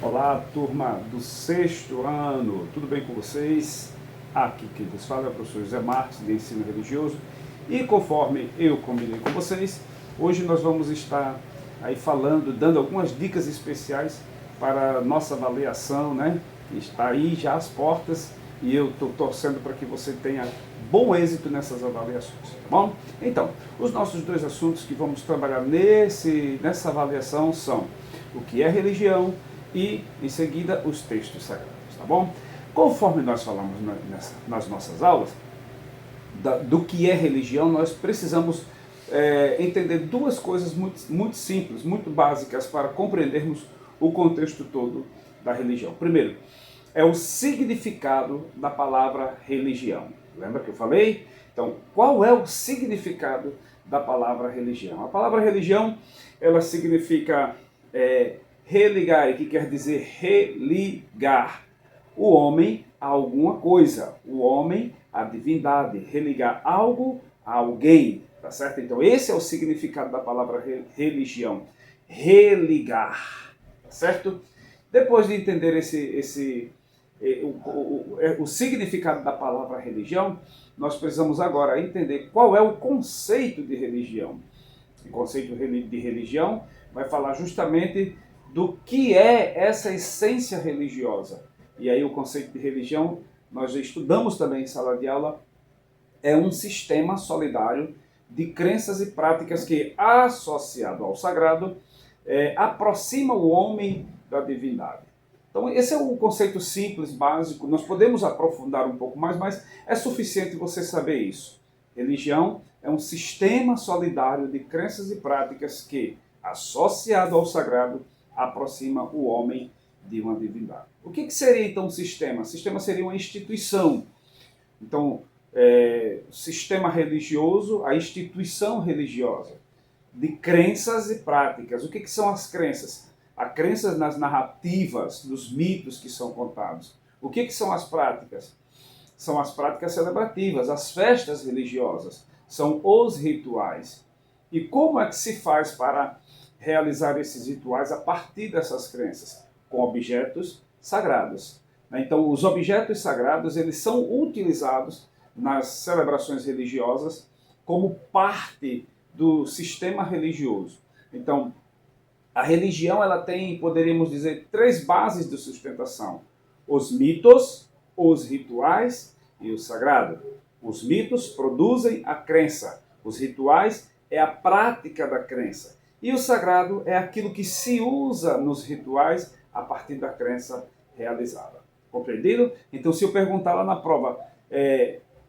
Olá, turma do sexto ano, tudo bem com vocês? Aqui quem vos fala é o professor José Marques, de Ensino Religioso, e conforme eu combinei com vocês, hoje nós vamos estar aí falando, dando algumas dicas especiais para a nossa avaliação, né? Que está aí já às portas e eu estou torcendo para que você tenha bom êxito nessas avaliações, tá bom? Então, os nossos dois assuntos que vamos trabalhar nessa avaliação são o que é religião e, em seguida, os textos sagrados, tá bom? Conforme nós falamos nas nossas aulas, do que é religião, nós precisamos entender duas coisas muito simples, muito básicas para compreendermos o contexto todo da religião. Primeiro, é o significado da palavra religião. Lembra que eu falei? Então, qual é o significado da palavra religião? A palavra religião, ela significa religar, que quer dizer religar o homem a alguma coisa, o homem à divindade, religar algo a alguém, tá certo? Então esse é o significado da palavra religião, religar, tá certo? Depois de entender o significado da palavra religião, nós precisamos agora entender qual é o conceito de religião. O conceito de religião vai falar justamente do que é essa essência religiosa. E aí o conceito de religião, nós já estudamos também em sala de aula, é um sistema solidário de crenças e práticas que, associado ao sagrado, aproxima o homem da divindade. Então esse é um conceito simples, básico, nós podemos aprofundar um pouco mais, mas é suficiente você saber isso. Religião é um sistema solidário de crenças e práticas que, associado ao sagrado, aproxima o homem de uma divindade. O que seria então um sistema? O sistema seria uma instituição. Então, o sistema religioso, a instituição religiosa, de crenças e práticas. O que são as crenças? Há crenças nas narrativas, nos mitos que são contados. O que são as práticas? São as práticas celebrativas, as festas religiosas, são os rituais. E como é que se faz para realizar esses rituais a partir dessas crenças? Com objetos sagrados. Então, os objetos sagrados, eles são utilizados nas celebrações religiosas como parte do sistema religioso. Então, a religião, ela tem, poderíamos dizer, três bases de sustentação: os mitos, os rituais e o sagrado. Os mitos produzem a crença, os rituais é a prática da crença, e o sagrado é aquilo que se usa nos rituais a partir da crença realizada. Compreendido? Então, se eu perguntar lá na prova,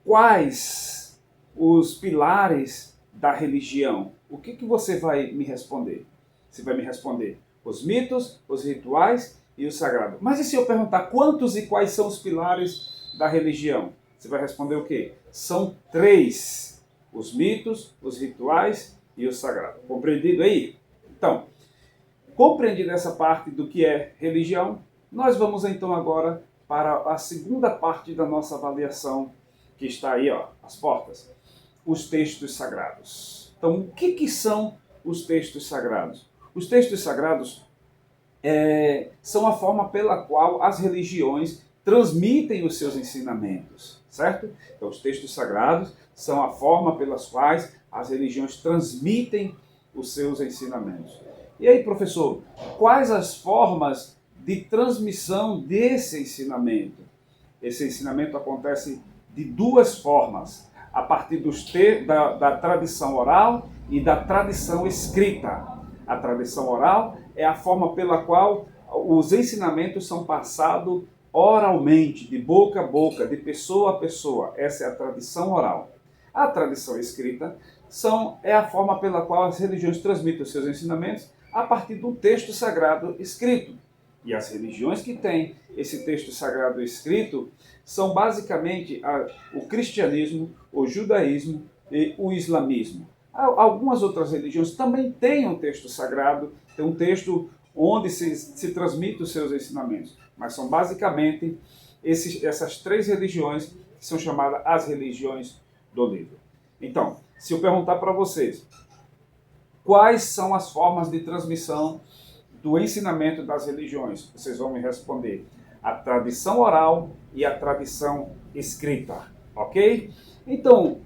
quais os pilares da religião, o que você vai me responder? Você vai me responder os mitos, os rituais e o sagrado. Mas e se eu perguntar quantos e quais são os pilares da religião? Você vai responder o quê? São três: os mitos, os rituais e o sagrado. Compreendido aí? Então, compreendida essa parte do que é religião, nós vamos então agora para a segunda parte da nossa avaliação, que está aí, ó, às portas: os textos sagrados. Então, o que são os textos sagrados? Os textos sagrados são a forma pela qual as religiões transmitem os seus ensinamentos, certo? Então, os textos sagrados são a forma pelas quais as religiões transmitem os seus ensinamentos. E aí, professor, quais as formas de transmissão desse ensinamento? Esse ensinamento acontece de duas formas: a partir da tradição oral e da tradição escrita. A tradição oral é a forma pela qual os ensinamentos são passados oralmente, de boca a boca, de pessoa a pessoa. Essa é a tradição oral. A tradição escrita é a forma pela qual as religiões transmitem os seus ensinamentos a partir do texto sagrado escrito. E as religiões que têm esse texto sagrado escrito são basicamente o cristianismo, o judaísmo e o islamismo. Algumas outras religiões também têm um texto sagrado, tem um texto onde se transmite os seus ensinamentos, mas são basicamente essas três religiões que são chamadas as religiões do livro. Então, se eu perguntar para vocês quais são as formas de transmissão do ensinamento das religiões? Vocês vão me responder: a tradição oral e a tradição escrita, ok? Então,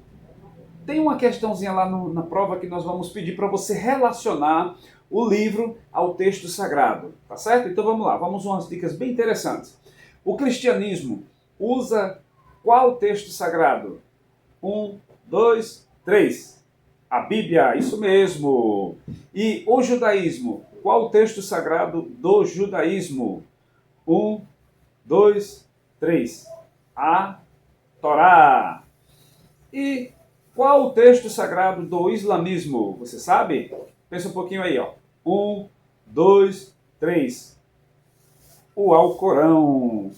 tem uma questãozinha lá na prova que nós vamos pedir para você relacionar o livro ao texto sagrado, tá certo? Então vamos lá, vamos umas dicas bem interessantes. O cristianismo usa qual texto sagrado? 1, 2, 3. A Bíblia, isso mesmo. E o judaísmo, qual o texto sagrado do judaísmo? 1, 2, 3. A Torá. E qual o texto sagrado do islamismo? Você sabe? Pensa um pouquinho aí, ó. 1, 2, 3. O Alcorão.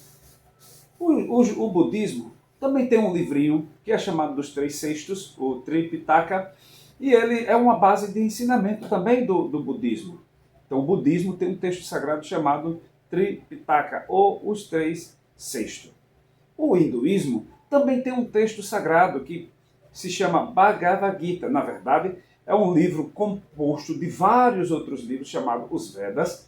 O budismo também tem um livrinho que é chamado dos Três Cestos, o Tripitaka, e ele é uma base de ensinamento também do budismo. Então o budismo tem um texto sagrado chamado Tripitaka, ou os Três Cestos. O hinduísmo também tem um texto sagrado que se chama Bhagavad Gita. Na verdade, é um livro composto de vários outros livros chamados os Vedas,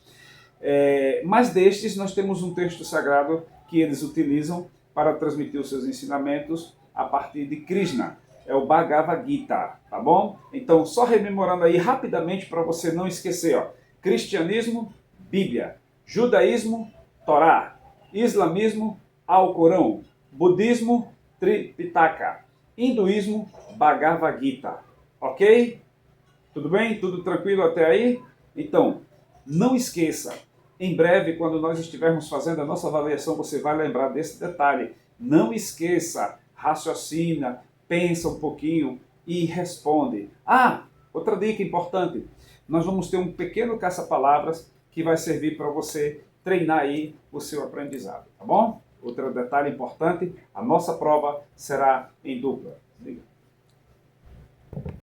mas destes nós temos um texto sagrado que eles utilizam para transmitir os seus ensinamentos a partir de Krishna. É o Bhagavad Gita, tá bom? Então, só rememorando aí rapidamente para você não esquecer, ó. Cristianismo, Bíblia. Judaísmo, Torá. Islamismo, Alcorão. Budismo, Tripitaka. Hinduísmo, Bhagavad Gita. Ok? Tudo bem? Tudo tranquilo até aí? Então, não esqueça, em breve, quando nós estivermos fazendo a nossa avaliação, você vai lembrar desse detalhe. Não esqueça, raciocina, pensa um pouquinho e responde. Ah, outra dica importante. Nós vamos ter um pequeno caça-palavras que vai servir para você treinar aí o seu aprendizado, tá bom? Outro detalhe importante, a nossa prova será em dupla.